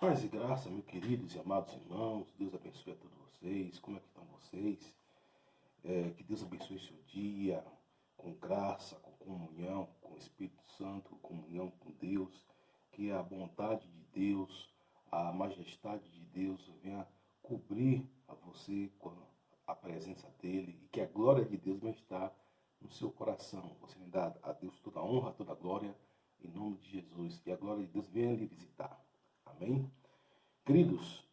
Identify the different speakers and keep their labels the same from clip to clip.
Speaker 1: Paz e graça, meus queridos e amados irmãos, Deus abençoe a todos vocês. Como é que estão vocês? Que Deus abençoe seu dia com graça, com comunhão com o Espírito Santo, comunhão com Deus. Que a bondade de Deus, a majestade de Deus venha cobrir a você com a presença dEle e que a glória de Deus venha estar no seu coração. Você me dá a Deus toda a honra, toda a glória, em nome de Jesus. E a glória de Deus venha lhe visitar. Amém? Queridos,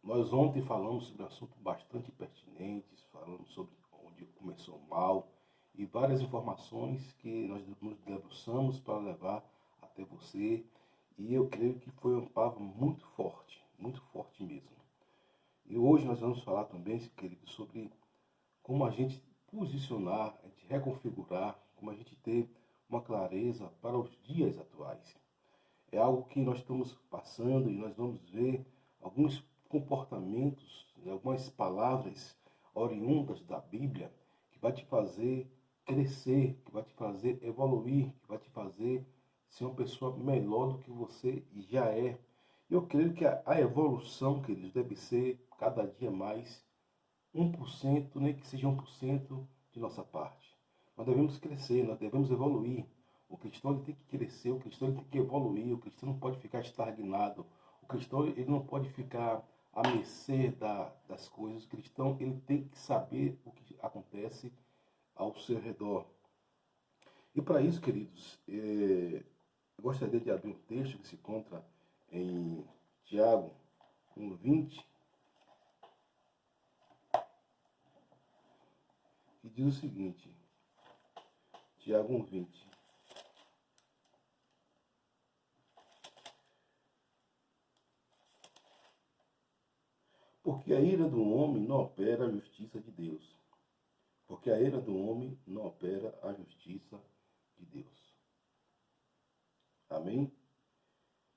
Speaker 1: nós ontem falamos sobre um assunto bastante pertinente, falamos sobre onde começou o mal e várias informações que nós nos debruçamos para levar até você. E eu creio que foi uma palavra muito forte mesmo. E hoje nós vamos falar também, queridos, sobre como a gente posicionar, a gente reconfigurar, como a gente ter uma clareza para os dias atuais. É algo que nós estamos passando e nós vamos ver alguns comportamentos, algumas palavras oriundas da Bíblia que vai te fazer crescer, que vai te fazer evoluir, que vai te fazer ser uma pessoa melhor do que você já é. Eu creio que a evolução, queridos, deve ser cada dia mais 1%, nem que seja 1% de nossa parte. Nós devemos crescer, nós devemos evoluir. O cristão ele tem que crescer, o cristão ele tem que evoluir, o cristão não pode ficar estagnado, o cristão ele não pode ficar à mercê das coisas. O cristão ele tem que saber o que acontece ao seu redor. E para isso, queridos, eu gostaria de abrir um texto que se encontra em Tiago 1:20, que diz o seguinte, Tiago 1:20. Porque a ira do homem não opera a justiça de Deus. Porque a ira do homem não opera a justiça de Deus. Amém?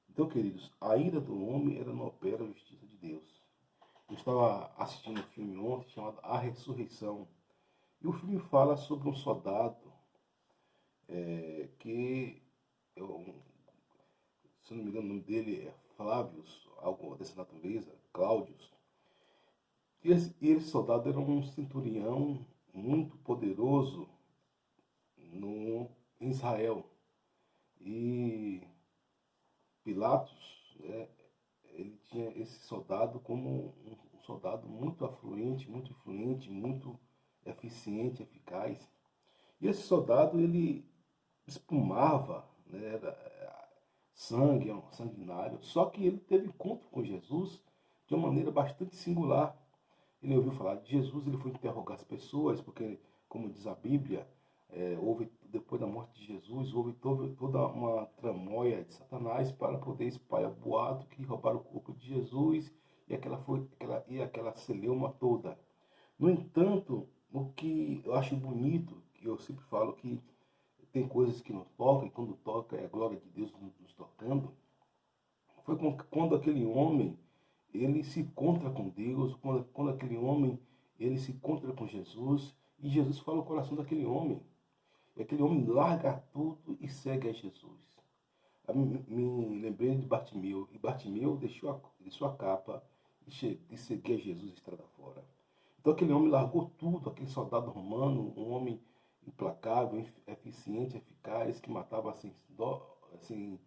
Speaker 1: Então, queridos, a ira do homem ela não opera a justiça de Deus. Eu estava assistindo um filme ontem chamado A Ressurreição. E o filme fala sobre um soldado que, se não me engano, o nome dele é Flávios, algo dessa natureza, Cláudios. E esse soldado era um centurião muito poderoso em Israel. E Pilatos, ele tinha esse soldado como um soldado muito afluente, muito influente, muito eficiente, eficaz. E esse soldado, ele espumava, né, era sangue, era um sanguinário. Só que ele teve encontro com Jesus de uma maneira bastante singular. Ele ouviu falar de Jesus, ele foi interrogar as pessoas, porque, como diz a Bíblia, houve, depois da morte de Jesus, houve toda uma tramóia de Satanás para poder espalhar boato que roubaram o corpo de Jesus e aquela celeuma toda. No entanto, o que eu acho bonito, que eu sempre falo que tem coisas que não tocam, e quando toca é a glória de Deus nos tocando, foi quando aquele homem ele se encontra com Deus, quando aquele homem ele se encontra com Jesus, e Jesus fala o coração daquele homem. E aquele homem larga tudo e segue a Jesus. Eu me lembrei de Bartimeu, e Bartimeu deixou a capa e seguia Jesus estrada fora. Então aquele homem largou tudo, aquele soldado romano, um homem implacável, eficiente, eficaz, que matava sem dó, sem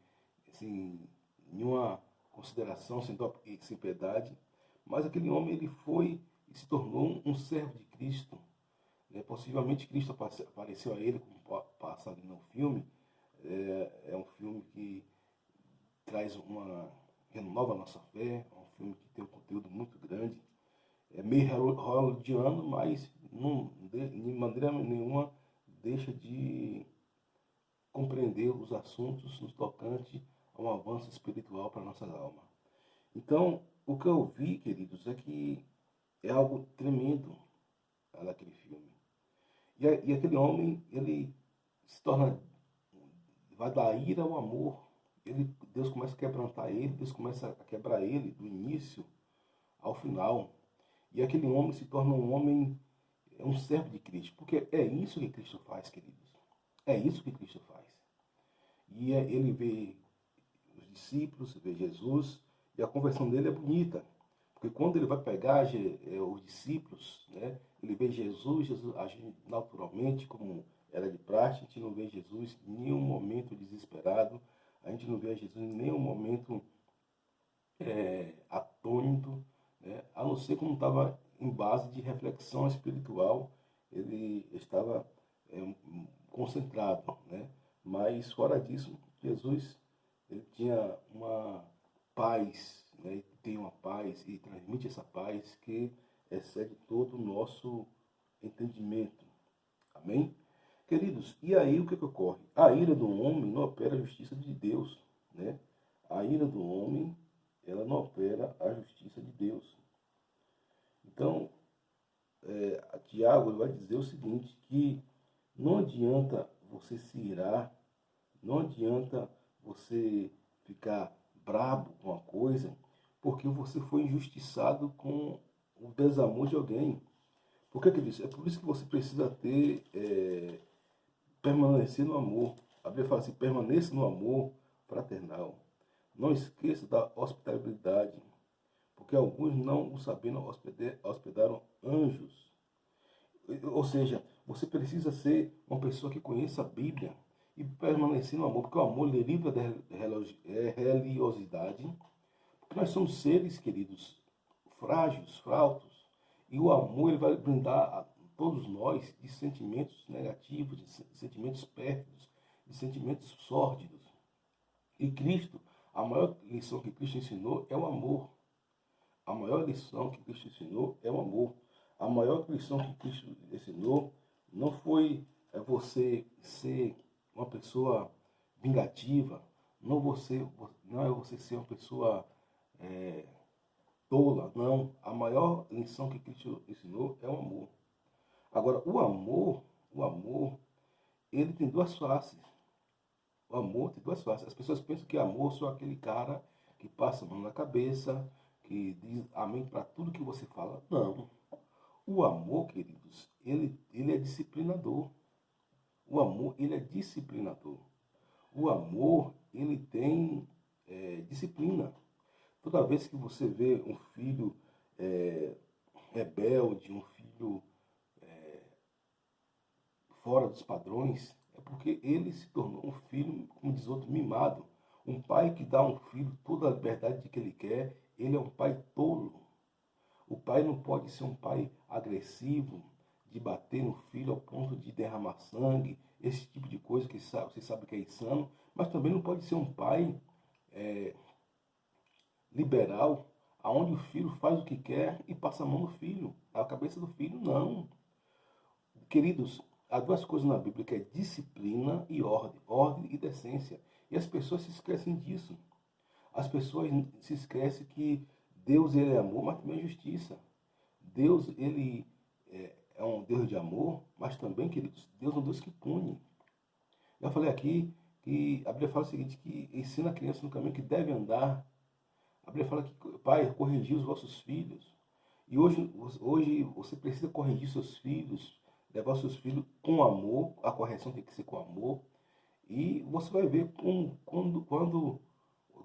Speaker 1: nenhuma consideração, sem dó e sem piedade. Mas aquele homem ele foi e se tornou um servo de Cristo. Possivelmente Cristo apareceu a ele, como passa ali no filme. É um filme que renova a nossa fé, é um filme que tem um conteúdo muito grande. É meio hollywoodiano, mas de maneira nenhuma deixa de compreender os assuntos nos tocantes a um avanço espiritual para a nossa alma. Então, o que eu vi, queridos, é que é algo tremendo naquele filme. E aquele homem, ele se torna, vai da ira ao amor. Deus começa a quebrantar ele, Deus começa a quebrar ele do início ao final. E aquele homem se torna um homem, um servo de Cristo. Porque é isso que Cristo faz, queridos. É isso que Cristo faz. E ele vê os discípulos, vê Jesus, e a conversão dele é bonita. Porque quando ele vai pegar os discípulos, né, ele vê Jesus agindo naturalmente, como era de praxe, a gente não vê Jesus em nenhum momento desesperado, a gente não vê Jesus em nenhum momento atônito, né, a não ser como estava em base de reflexão espiritual, ele estava concentrado, né? Mas fora disso, Jesus ele tinha uma paz, né? Tem uma paz e transmite essa paz que excede todo o nosso entendimento. Amém? Queridos, e aí o que ocorre? A ira do homem não opera a justiça de Deus, né? A ira do homem, ela não opera a justiça de Deus. Então, Tiago vai dizer o seguinte, que não adianta você se irar, não adianta você ficar brabo com a coisa, porque você foi injustiçado com o desamor de alguém. Por que diz? É por isso que você precisa permanecer no amor. A Bíblia fala assim, permaneça no amor fraternal. Não esqueça da hospitalidade, porque alguns não o sabendo hospedaram anjos. Ou seja, você precisa ser uma pessoa que conheça a Bíblia e permanecer no amor, porque o amor lhe livra da religiosidade, porque nós somos seres, queridos, frágeis, frautos, e o amor ele vai brindar a todos nós de sentimentos negativos, de sentimentos pérfidos, de sentimentos sórdidos. E Cristo, a maior lição que Cristo ensinou é o amor. A maior lição que Cristo ensinou é o amor. A maior lição que Cristo ensinou não foi você ser uma pessoa vingativa, não é você ser uma pessoa tola, não. A maior lição que Cristo ensinou é o amor. Agora, o amor, ele tem duas faces. O amor tem duas faces. As pessoas pensam que amor é só aquele cara que passa a mão na cabeça, que diz amém para tudo que você fala. Não. O amor, queridos, ele é disciplinador. O amor, ele é disciplinador. O amor, ele tem disciplina. Toda vez que você vê um filho rebelde, um filho fora dos padrões, é porque ele se tornou um filho, como diz outro, mimado. Um pai que dá a um filho toda a liberdade de que ele quer, ele é um pai tolo. O pai não pode ser um pai agressivo, de bater no filho ao ponto de derramar sangue, esse tipo de coisa que você sabe que é insano, mas também não pode ser um pai liberal, aonde o filho faz o que quer e passa a mão no filho, a cabeça do filho, não. Queridos, há duas coisas na Bíblia que é disciplina e ordem, ordem e decência. E as pessoas se esquecem disso. As pessoas se esquecem que Deus ele é amor, mas também é justiça. Deus ele é um Deus de amor, mas também, queridos, Deus é um Deus que pune. Já falei aqui que a Bíblia fala o seguinte, que ensina a criança no caminho que deve andar. A Bíblia fala que, pai, corrigir os vossos filhos. E hoje você precisa corrigir seus filhos, levar seus filhos com amor, a correção tem que ser com amor. E você vai ver como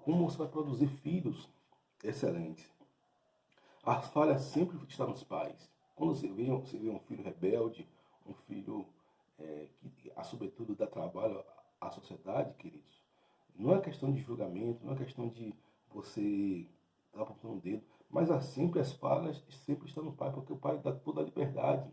Speaker 1: você vai produzir filhos excelentes. As falhas sempre estão nos pais. Quando você vê um filho rebelde, um filho que, sobretudo, dá trabalho à sociedade, queridos, não é questão de julgamento, não é questão de você estar apontando o dedo, mas sempre as falhas sempre estão no pai, porque o pai dá toda a liberdade.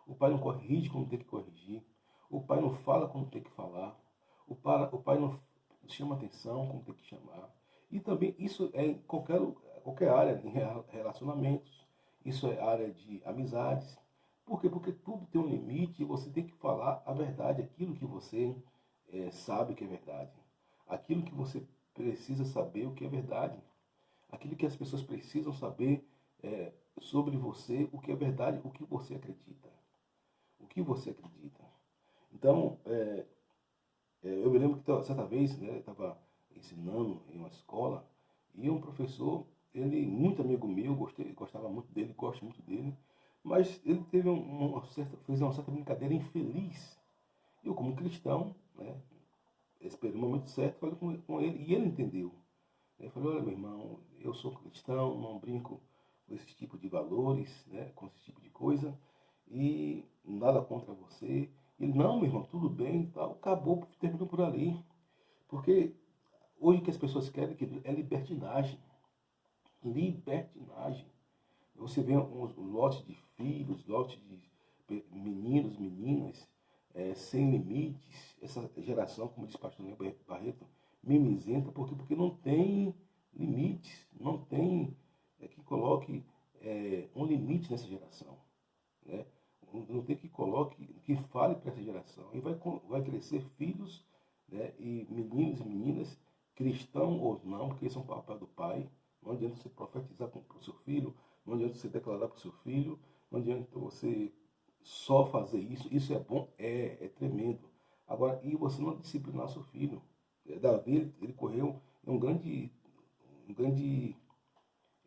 Speaker 1: O pai não corrige como tem que corrigir, o pai não fala como tem que falar, o pai não chama atenção como tem que chamar. E também isso é em qualquer área, em relacionamentos, isso é área de amizades. Por quê? Porque tudo tem um limite e você tem que falar a verdade, aquilo que você sabe que é verdade. Aquilo que você precisa saber o que é verdade. Aquilo que as pessoas precisam saber sobre você, o que é verdade, o que você acredita. O que você acredita. Então, eu me lembro que certa vez, né, eu estava ensinando em uma escola e um professor, ele muito amigo meu, gostava muito dele, gosto muito dele, mas ele teve fez uma certa brincadeira infeliz. Eu como cristão, né, esperei o momento certo, falei com ele e ele entendeu. Eu falei, olha meu irmão, eu sou cristão, não brinco com esse tipo de valores, né, com esse tipo de coisa, e nada contra você. Ele, não, meu irmão, tudo bem e tal. Acabou, terminou por ali. Porque hoje o que as pessoas querem é libertinagem. Libertinagem. Você vê uns lotes de filhos, lotes de meninos, meninas, sem limites. Essa geração, como diz o pastor Neto Barreto, mimizenta, porque não tem limites, não tem que coloque um limite nessa geração. Né? Não tem que coloque, que fale para essa geração. E vai crescer filhos, né, e meninos e meninas, cristão ou não, porque esse é um papel do pai. Não adianta você profetizar para o seu filho, não adianta você declarar para o seu filho, não adianta você só fazer isso. Isso é bom, é tremendo. Agora, e você não disciplinar seu filho? Davi, ele correu um grande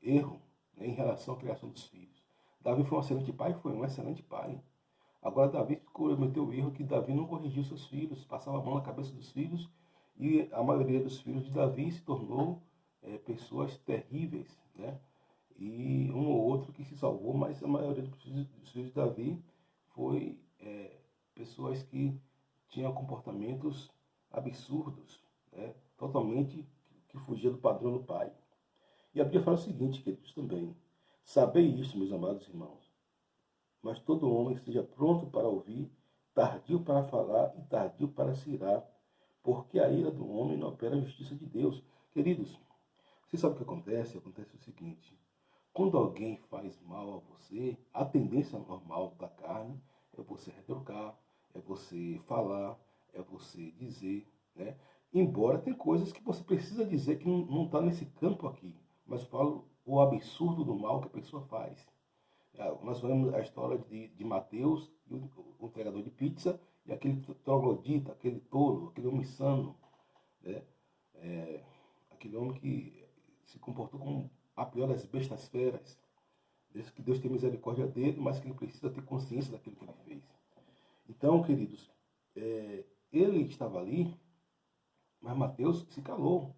Speaker 1: erro, né, em relação à criação dos filhos. Davi foi um excelente pai? Foi um excelente pai. Agora Davi cometeu o erro que Davi não corrigiu seus filhos, passava a mão na cabeça dos filhos, e a maioria dos filhos de Davi se tornou pessoas terríveis, né? E um ou outro que se salvou, mas a maioria dos filhos de Davi foi pessoas que tinham comportamentos absurdos, né? Totalmente que fugia do padrão do pai. E a Bíblia fala o seguinte, queridos, também. Sabei isto, meus amados irmãos, mas todo homem seja pronto para ouvir, tardio para falar e tardio para se irar, porque a ira do homem não opera a justiça de Deus. Queridos, você sabe o que acontece? Acontece o seguinte, quando alguém faz mal a você, a tendência normal da carne é você retrucar, é você falar, é você dizer, né? Embora tem coisas que você precisa dizer que não está nesse campo aqui, mas eu falo o absurdo do mal que a pessoa faz. Nós vemos a história de Mateus, o entregador de pizza, e aquele troglodita, aquele tolo, aquele homem insano, né? Aquele homem que se comportou como a pior das bestas feras. Desde que Deus tem misericórdia dele, mas que ele precisa ter consciência daquilo que ele fez. Então, queridos, ele estava ali, mas Mateus se calou.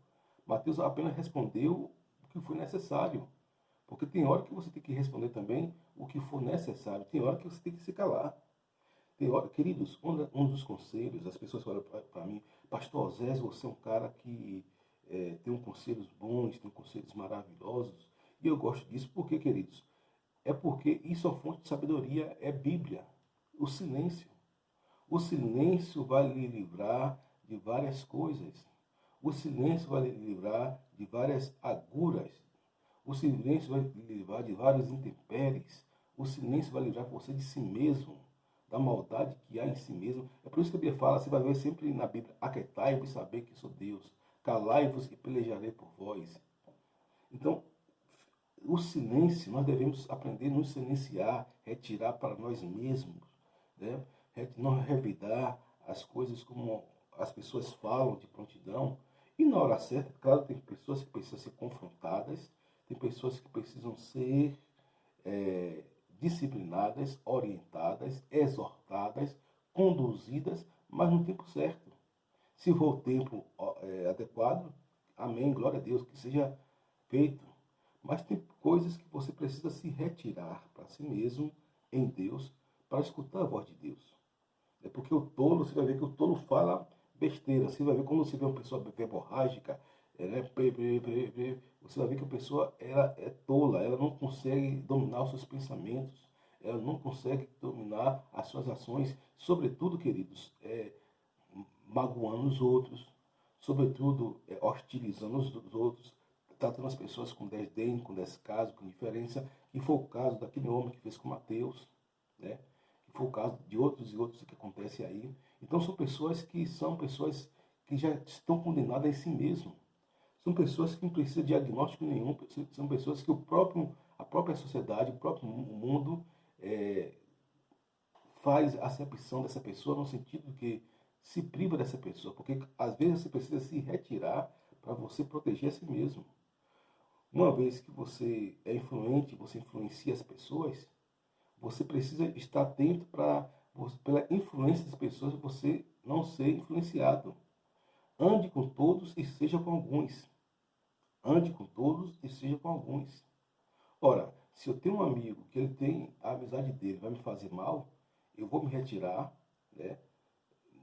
Speaker 1: Mateus apenas respondeu o que foi necessário. Porque tem hora que você tem que responder também o que for necessário. Tem hora que você tem que se calar. Tem hora, queridos, um dos conselhos, as pessoas falam para mim, Pastor Osés, você é um cara que tem um conselhos bons, tem conselhos maravilhosos. E eu gosto disso porque, queridos, é porque isso é uma fonte de sabedoria, é Bíblia. O silêncio. O silêncio vai lhe livrar de várias coisas. O silêncio vai lhe livrar de várias aguras. O silêncio vai lhe livrar de vários intempéries. O silêncio vai livrar você de si mesmo, da maldade que há em si mesmo. É por isso que a Bíblia fala, você vai ver sempre na Bíblia, aquietai-vos e saber que sou Deus. Calai-vos e pelejarei por vós. Então, o silêncio, nós devemos aprender a nos silenciar, retirar para nós mesmos, né? Não revidar as coisas como as pessoas falam de prontidão. E na hora certa, claro, tem pessoas que precisam ser confrontadas, tem pessoas que precisam ser disciplinadas, orientadas, exortadas, conduzidas, mas no tempo certo. Se for o tempo adequado, amém, glória a Deus, que seja feito. Mas tem coisas que você precisa se retirar para si mesmo, em Deus, para escutar a voz de Deus. É porque o tolo, você vai ver que o tolo fala besteira. Você vai ver quando você vê uma pessoa verborrágica, você vai ver que a pessoa ela é tola, ela não consegue dominar os seus pensamentos, ela não consegue dominar as suas ações, sobretudo, queridos, magoando os outros, sobretudo hostilizando os outros, tratando as pessoas com desdém, com descaso, com indiferença, que foi o caso daquele homem que fez com Mateus, né? Que foi o caso de outros e outros que acontecem aí. Então são pessoas que já estão condenadas em si mesmo. São pessoas que não precisam de diagnóstico nenhum, são pessoas que a própria sociedade, o próprio mundo faz acepção dessa pessoa no sentido que se priva dessa pessoa, porque às vezes você precisa se retirar para você proteger a si mesmo. Uma vez que você é influente, você influencia as pessoas, você precisa estar atento para, pela influência das pessoas, você não ser influenciado. Ande com todos e seja com alguns. Ande com todos e seja com alguns. Ora, se eu tenho um amigo que ele tem a amizade dele, vai me fazer mal, eu vou me retirar, né?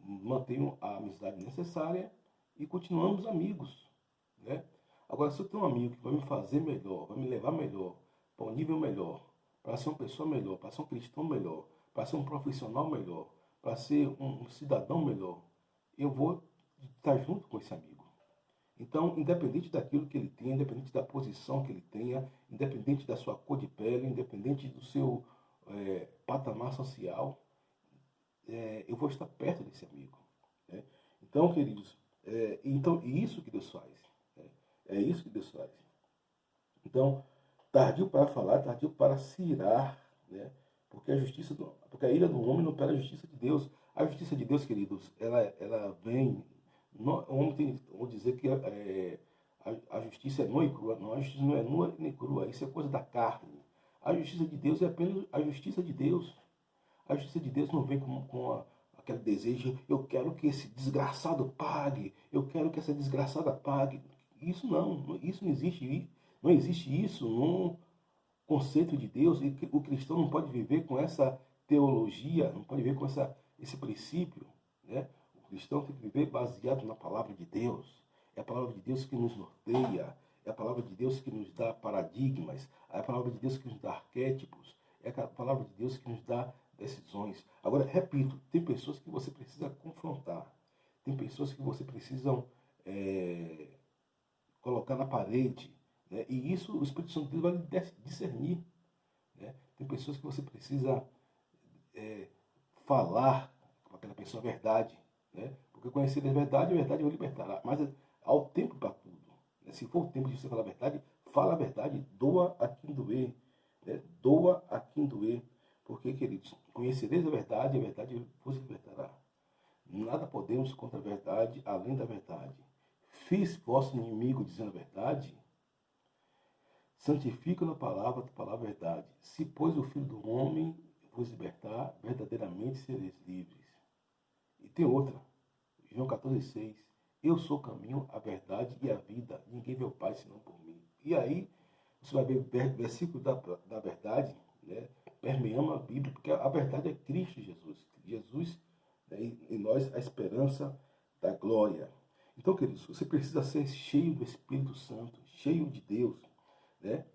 Speaker 1: Mantenho a amizade necessária e continuamos amigos, né? Agora, se eu tenho um amigo que vai me fazer melhor, vai me levar melhor, para um nível melhor, para ser uma pessoa melhor, para ser um cristão melhor, para ser um profissional melhor, para ser um cidadão melhor, eu vou estar junto com esse amigo. Então, independente daquilo que ele tenha, independente da posição que ele tenha, independente da sua cor de pele, independente do seu patamar social, eu vou estar perto desse amigo. Né? Então, queridos, então, isso que Deus faz. Né? É isso que Deus faz. Então, tardio para falar, tardio para se irar, né? Porque a ira do homem não pela a justiça de Deus. A justiça de Deus, queridos, ela vem. O homem tem que dizer que a justiça é nua e crua. Não, a justiça não é nua nem crua. Isso é coisa da carne. A justiça de Deus é apenas a justiça de Deus. A justiça de Deus não vem com aquele desejo, eu quero que esse desgraçado pague, eu quero que essa desgraçada pague. Isso não existe. Não existe isso no conceito de Deus. E o cristão não pode viver com essa teologia, não pode viver com esse princípio. Né? O cristão tem que viver baseado na palavra de Deus. É a palavra de Deus que nos norteia, é a palavra de Deus que nos dá paradigmas, é a palavra de Deus que nos dá arquétipos, é a palavra de Deus que nos dá decisões. Agora, repito, tem pessoas que você precisa confrontar, tem pessoas que você precisa colocar na parede, né? E isso o Espírito Santo de Deus vai discernir. Né? Tem pessoas que você precisa falar com aquela pessoa a verdade, né? Porque conhecer a verdade o libertará. Mas há o tempo para tudo. Né? Se for o tempo de você falar a verdade, fala a verdade, doa a quem doer. Né? Doa a quem doer. Porque, queridos, conhecereis a verdade vos libertará. Nada podemos contra a verdade, além da verdade. Fiz vosso inimigo dizendo a verdade, santifica na palavra, a palavra verdade. Se, pois, o Filho do Homem vos libertar, verdadeiramente sereis livres. E tem outra, João 14,6. Eu sou o caminho, a verdade e a vida. Ninguém vê o Pai senão por mim. E aí, você vai ver versículo da verdade, né, permeando a Bíblia, porque a verdade é Cristo Jesus. Jesus, né, em nós, a esperança da glória. Então, queridos, você precisa ser cheio do Espírito Santo, cheio de Deus, né?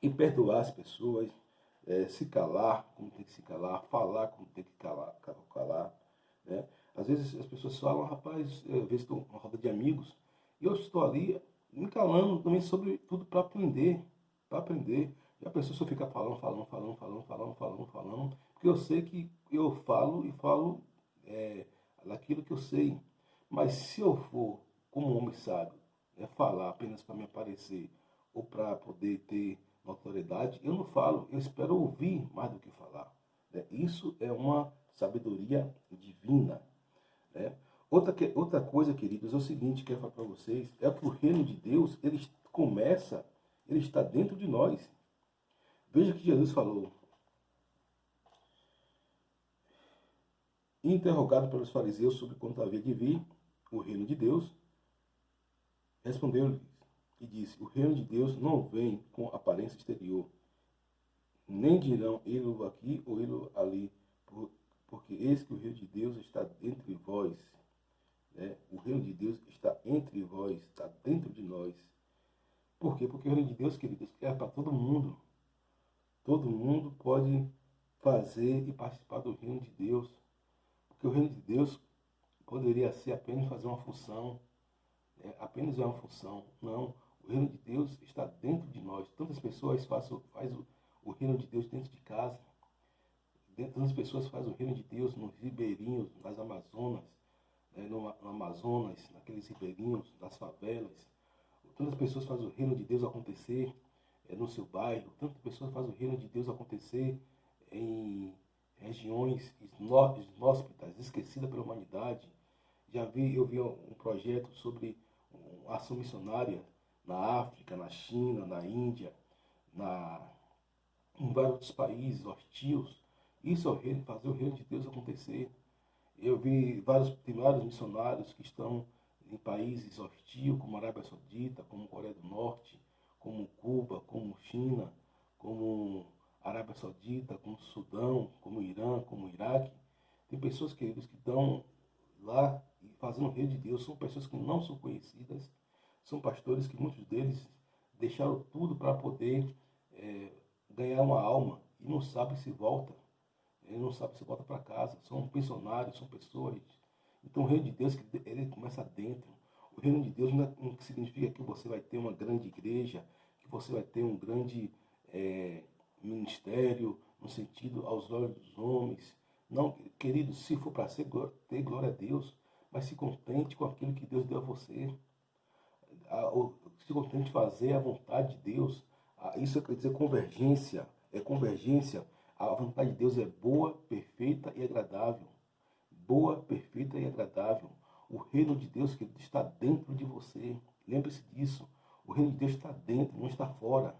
Speaker 1: E perdoar as pessoas, se calar como tem que se calar, falar como tem que calar, né? Às vezes as pessoas falam, rapaz, às vezes estou numa roda de amigos, e eu estou ali me calando também sobre tudo para aprender, para aprender. E a pessoa só fica falando, porque eu sei que eu falo e falo daquilo que eu sei. Mas se eu for, como um homem sábio, falar apenas para me aparecer ou para poder ter autoridade, eu não falo, eu espero ouvir mais do que falar. Né? Isso é uma sabedoria divina. Né? Outra coisa, queridos, é o seguinte, que eu quero falar para vocês, é que o reino de Deus, ele está dentro de nós. Veja que Jesus falou, interrogado pelos fariseus sobre quanto havia de vir o reino de Deus, respondeu-lhes e disse, o reino de Deus não vem com aparência exterior, nem dirão ele aqui ou ele ali, porque eis que o reino de Deus está entre vós. Né? O reino de Deus está entre vós, está dentro de nós. Por quê? Porque o reino de Deus, queridos, é para todo mundo. Todo mundo pode fazer e participar do reino de Deus. Porque o reino de Deus poderia ser apenas fazer uma função. Apenas é uma função. Não. O reino de Deus está dentro de nós. Tantas pessoas fazem o reino de Deus dentro de casa. Tantas pessoas fazem o reino de Deus nos ribeirinhos, nas Amazonas, no Amazonas, naqueles ribeirinhos, nas favelas. Tantas pessoas fazem o reino de Deus acontecer no seu bairro. Tantas pessoas fazem o reino de Deus acontecer em regiões inóspitas, esquecidas pela humanidade. Eu vi um projeto sobre ação missionária na África, na China, na Índia, em vários outros países hostis. Isso é fazer o reino de Deus acontecer. Tem vários missionários que estão em países hostis, como a Arábia Saudita, como Coreia do Norte, como Cuba, como China, como Arábia Saudita, como Sudão, como Irã, como Iraque. Tem pessoas, queridos, que estão lá e fazendo rede de Deus. São pessoas que não são conhecidas, são pastores que muitos deles deixaram tudo para poder ganhar uma alma e não sabe se volta. Ele não sabe se volta para casa. São pensionários, são pessoas. Então o reino de Deus, ele começa dentro. O reino de Deus não significa que você vai ter uma grande igreja, que você vai ter um grande ministério, no sentido aos olhos dos homens. Não, querido, se for para ter glória a Deus, mas se contente com aquilo que Deus deu a você. Se contente fazer a vontade de Deus. Isso quer dizer convergência. É convergência. A vontade de Deus é boa, perfeita e agradável. Boa, perfeita e agradável. O reino de Deus que está dentro de você. Lembre-se disso. O reino de Deus está dentro, não está fora.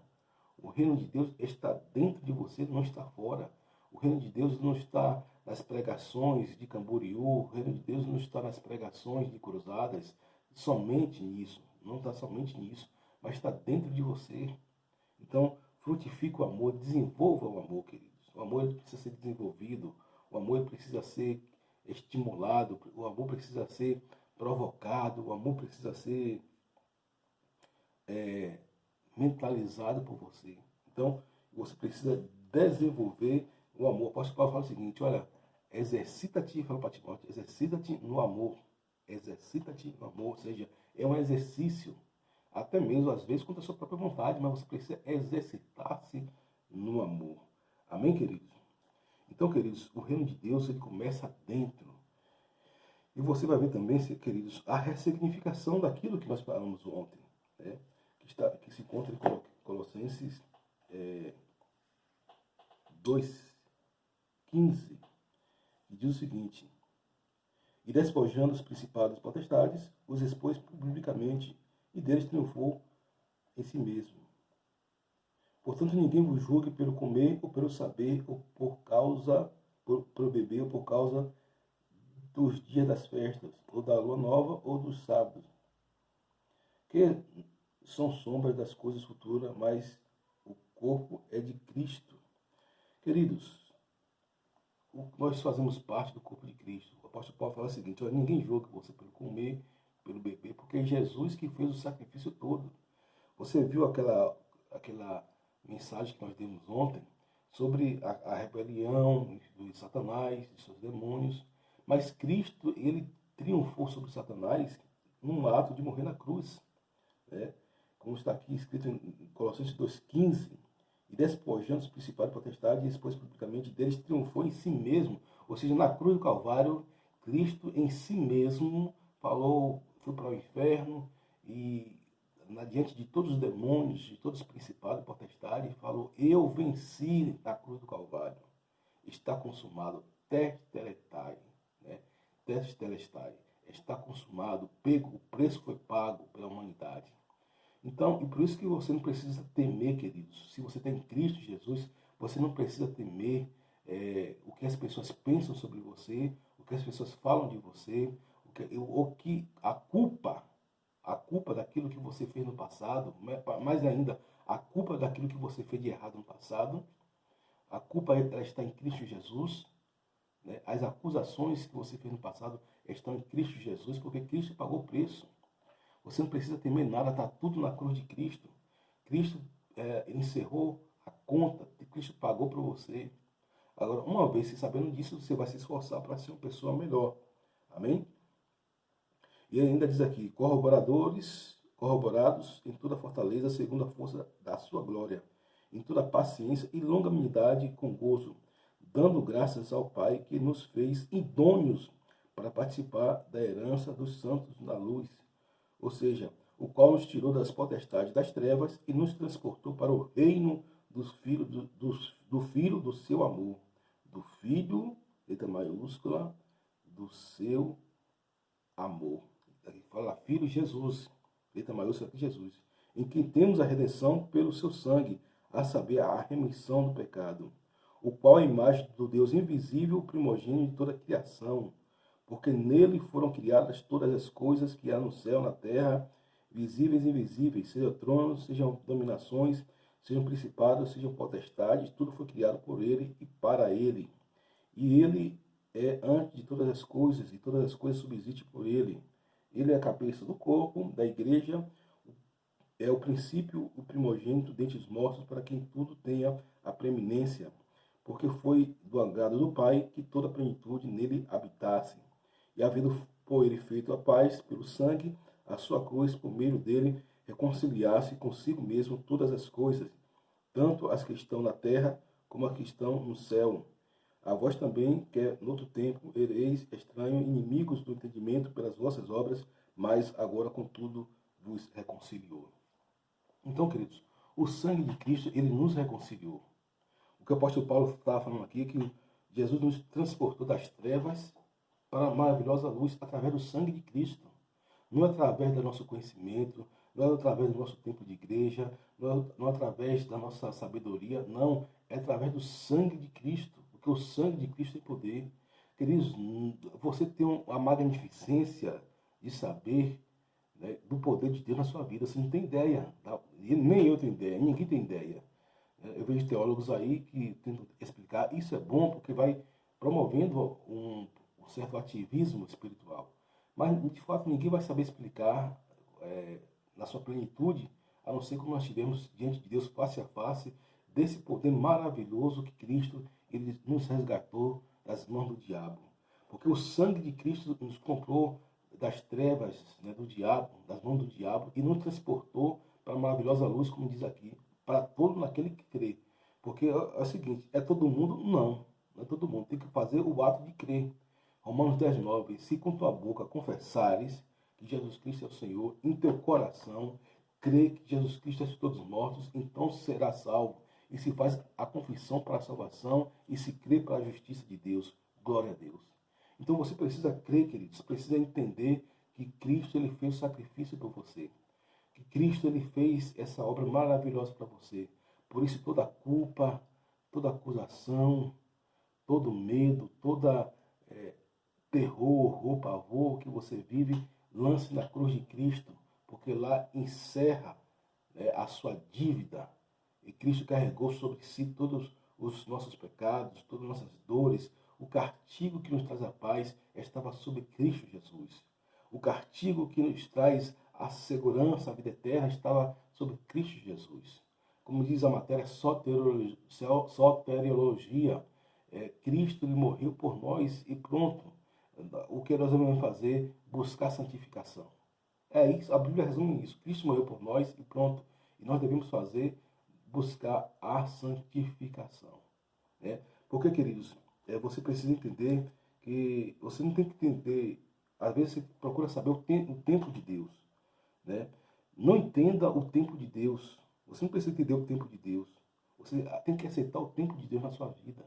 Speaker 1: O reino de Deus está dentro de você, não está fora. O reino de Deus não está nas pregações de Camboriú. O reino de Deus não está nas pregações de cruzadas. Somente nisso. Não está somente nisso, mas está dentro de você. Então, frutifique o amor, desenvolva o amor, queridos. O amor ele precisa ser desenvolvido. O amor ele precisa ser estimulado. O amor precisa ser provocado. O amor precisa ser mentalizado por você. Então, você precisa desenvolver o amor. O apóstolo Paulo fala o seguinte, olha, exercita-te, fala para Timóteo, exercita-te no amor. Exercita-te no amor, ou seja, é um exercício, até mesmo às vezes contra a sua própria vontade, mas você precisa exercitar-se no amor. Amém, queridos? Então, queridos, o reino de Deus, ele começa dentro. E você vai ver também, queridos, a ressignificação daquilo que nós falamos ontem, né? Que se encontra em Colossenses 2:15, e diz o seguinte: e despojando os principados e potestades, os expôs publicamente, e deles triunfou em si mesmo. Portanto, ninguém vos julgue pelo comer, ou pelo saber, ou pelo beber, ou por causa dos dias das festas, ou da lua nova, ou dos sábados, que são sombras das coisas futuras, mas o corpo é de Cristo. Queridos, nós fazemos parte do corpo de Cristo. O apóstolo Paulo fala o seguinte, olha, ninguém julga você pelo comer, pelo beber, porque é Jesus que fez o sacrifício todo. Você viu aquela mensagem que nós demos ontem sobre a rebelião de Satanás, de seus demônios, mas Cristo, ele triunfou sobre Satanás num ato de morrer na cruz, né? Como está aqui escrito em Colossenses 2:15, e despojando os principais potestades, e expôs publicamente deles, triunfou em si mesmo. Ou seja, na cruz do Calvário, Cristo em si mesmo falou, foi para o inferno e diante de todos os demônios, de todos os principados e potestades, falou, eu venci na cruz do Calvário. Está consumado, tetelestai, né? Tetelestai, está consumado, o preço foi pago pela humanidade. Então, e por isso que você não precisa temer, queridos. Se você tem Cristo Jesus, você não precisa temer o que as pessoas pensam sobre você, o que as pessoas falam de você, a culpa daquilo que você fez no passado, mais ainda, a culpa daquilo que você fez de errado no passado, a culpa ela está em Cristo Jesus, né? As acusações que você fez no passado estão em Cristo Jesus, porque Cristo pagou o preço. Você não precisa temer nada, está tudo na cruz de Cristo. Cristo encerrou a conta, Cristo pagou para você. Agora, uma vez você sabendo disso, você vai se esforçar para ser uma pessoa melhor. Amém? E ainda diz aqui, corroborados em toda a fortaleza, segundo a força da sua glória, em toda paciência e longanimidade com gozo, dando graças ao Pai que nos fez idôneos para participar da herança dos santos na luz. Ou seja, o qual nos tirou das potestades das trevas e nos transportou para o reino do Filho do seu amor. Do Filho, letra maiúscula, do seu amor. Aqui fala Filho Jesus, letra maiúscula de Jesus. Em quem temos a redenção pelo seu sangue, a saber, a remissão do pecado. O qual é a imagem do Deus invisível, primogênito de toda a criação. porque nele foram criadas todas as coisas que há no céu, na terra, visíveis e invisíveis, sejam tronos, sejam dominações, sejam principados, sejam potestades, tudo foi criado por ele e para ele. E ele é antes de todas as coisas, e todas as coisas subsistem por ele. Ele é a cabeça do corpo, da igreja, é o princípio, o primogênito dentre os mortos, para quem tudo tenha a preeminência, porque foi do agrado do Pai que toda a plenitude nele habitasse. E havendo por ele feito a paz pelo sangue, a sua cruz, por meio dele, reconciliasse consigo mesmo todas as coisas, tanto as que estão na terra como as que estão no céu. A vós também, que noutro tempo ereis estranhos, inimigos do entendimento pelas vossas obras, mas agora, contudo, vos reconciliou. Então, queridos, o sangue de Cristo, ele nos reconciliou. O que o apóstolo Paulo estava falando aqui é que Jesus nos transportou das trevas para a maravilhosa luz através do sangue de Cristo. Não é através do nosso conhecimento, não é através do nosso tempo de igreja, não é através da nossa sabedoria, não. É através do sangue de Cristo, porque o sangue de Cristo tem poder. Queridos, você tem a magnificência de saber, né, do poder de Deus na sua vida. Você não tem ideia, tá? Nem eu tenho ideia, ninguém tem ideia. Eu vejo teólogos aí que tentam explicar, isso é bom porque vai promovendo um certo ativismo espiritual. Mas, de fato, ninguém vai saber explicar na sua plenitude, a não ser quando nós estivermos diante de Deus face a face, desse poder maravilhoso que Cristo ele nos resgatou das mãos do diabo. Porque o sangue de Cristo nos comprou das trevas, né, do diabo, das mãos do diabo, e nos transportou para a maravilhosa luz, como diz aqui, para todo naquele que crê. Porque é o seguinte, é todo mundo? Não é todo mundo. Tem que fazer o ato de crer. Romanos 10:9, se com tua boca confessares que Jesus Cristo é o Senhor, em teu coração, crê que Jesus Cristo é de todos os mortos, então será salvo. E se faz a confissão para a salvação, e se crê para a justiça de Deus. Glória a Deus. Então você precisa crer, queridos, você precisa entender que Cristo ele fez o sacrifício por você. Que Cristo ele fez essa obra maravilhosa para você. Por isso toda culpa, toda acusação, todo medo, toda terror ou pavor que você vive, lance na cruz de Cristo, porque lá encerra, né, a sua dívida. E Cristo carregou sobre si todos os nossos pecados, todas as nossas dores. O castigo que nos traz a paz estava sobre Cristo Jesus. O castigo que nos traz a segurança, a vida eterna, estava sobre Cristo Jesus. Como diz a matéria soteriologia, Cristo ele morreu por nós e pronto. O que nós vamos fazer? Buscar santificação. É isso, a Bíblia resume isso. Cristo morreu por nós e pronto. E nós devemos fazer, buscar a santificação. Né? Porque, queridos, você precisa entender que você não tem que entender, às vezes você procura saber o tempo de Deus. Né? Não entenda o tempo de Deus. Você não precisa entender o tempo de Deus. Você tem que aceitar o tempo de Deus na sua vida.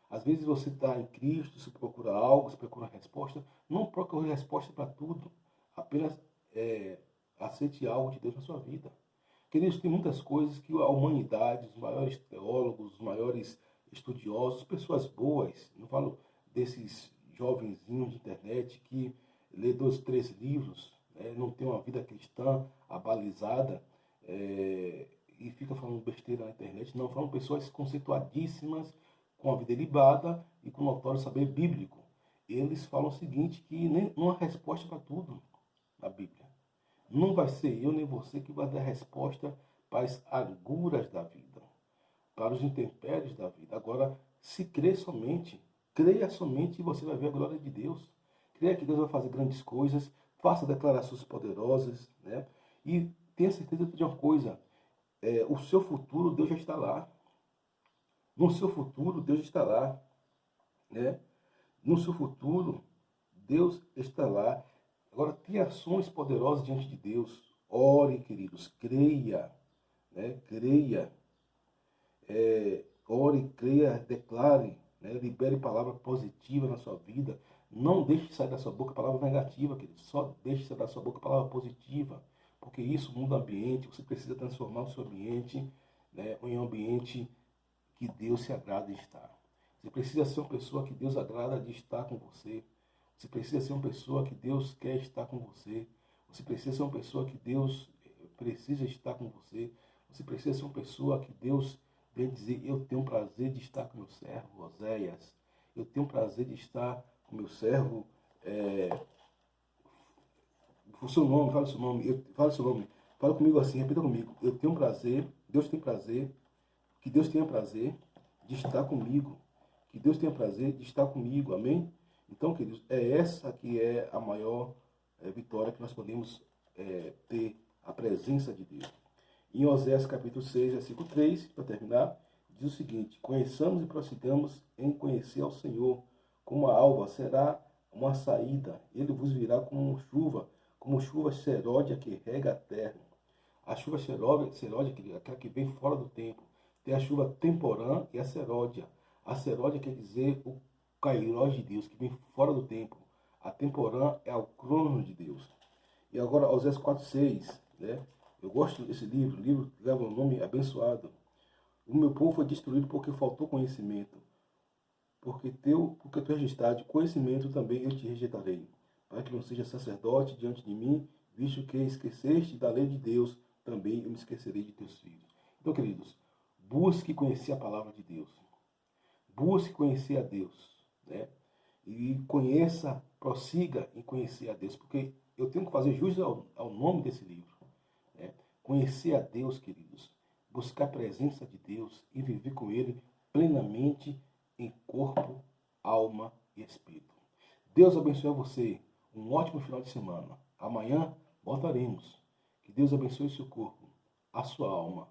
Speaker 1: Às vezes você está em Cristo, você procura algo, você procura uma resposta. Não procure resposta para tudo. Apenas aceite algo de Deus na sua vida. Queridos, tem muitas coisas que a humanidade, os maiores teólogos, os maiores estudiosos, pessoas boas, não falo desses jovenzinhos de internet que lê 2, 3 livros, né, não tem uma vida cristã abalizada e fica falando besteira na internet. Não, falam pessoas conceituadíssimas, com a vida ilibada e com notório saber bíblico. Eles falam o seguinte, que não há resposta para tudo na Bíblia. Não vai ser eu nem você que vai dar resposta para as agruras da vida, para os intempéries da vida. Agora, se crer somente, creia somente e você vai ver a glória de Deus. Creia que Deus vai fazer grandes coisas, faça declarações poderosas, né? E tenha certeza de uma coisa, o seu futuro, Deus já está lá. No seu futuro, Deus está lá. Né? No seu futuro, Deus está lá. Agora, tenha ações poderosas diante de Deus. Ore, queridos, creia. Né? Creia. Ore, creia, declare. Né? Libere palavra positiva na sua vida. Não deixe sair da sua boca palavra negativa, queridos. Só deixe sair da sua boca palavra positiva. Porque isso muda o ambiente. Você precisa transformar o seu ambiente, né, em um ambiente que Deus se agrada de estar. Você precisa ser uma pessoa que Deus agrada de estar com você. Você precisa ser uma pessoa que Deus quer estar com você. Você precisa ser uma pessoa que Deus precisa estar com você. Você precisa ser uma pessoa que Deus vem dizer: eu tenho prazer de estar com meu servo Oséias. Eu tenho prazer de estar com meu servo. O seu nome, fala o seu nome. Fala o seu nome. Fala comigo assim, repita comigo. Eu tenho prazer, Deus tem prazer, que Deus tenha prazer de estar comigo. Que Deus tenha prazer de estar comigo. Amém? Então, queridos, é essa que é a maior vitória que nós podemos ter, a presença de Deus. Em Oséias capítulo 6, versículo 3, para terminar, diz o seguinte: conheçamos e prossigamos em conhecer ao Senhor. Como a alva será uma saída, ele vos virá como chuva seródia que rega a terra. A chuva seródia, aquela que vem fora do tempo. Tem a chuva temporã e a seródia. A seródia quer dizer o kairós de Deus, que vem fora do tempo. A temporã é o crono de Deus. E agora, Oséias 4:6, né? Eu gosto desse livro, o livro que leva o nome abençoado. O meu povo foi destruído porque faltou conhecimento. Porque tu rejeitaste de conhecimento, também eu te rejeitarei. Para que não seja sacerdote diante de mim, visto que esqueceste da lei de Deus, também eu me esquecerei de teus filhos. Então, queridos, busque conhecer a palavra de Deus. Busque conhecer a Deus, né? E conheça, prossiga em conhecer a Deus, porque eu tenho que fazer jus ao nome desse livro. Né? Conhecer a Deus, queridos, buscar a presença de Deus e viver com Ele plenamente em corpo, alma e espírito. Deus abençoe você. Um ótimo final de semana. Amanhã voltaremos. Que Deus abençoe o seu corpo, a sua alma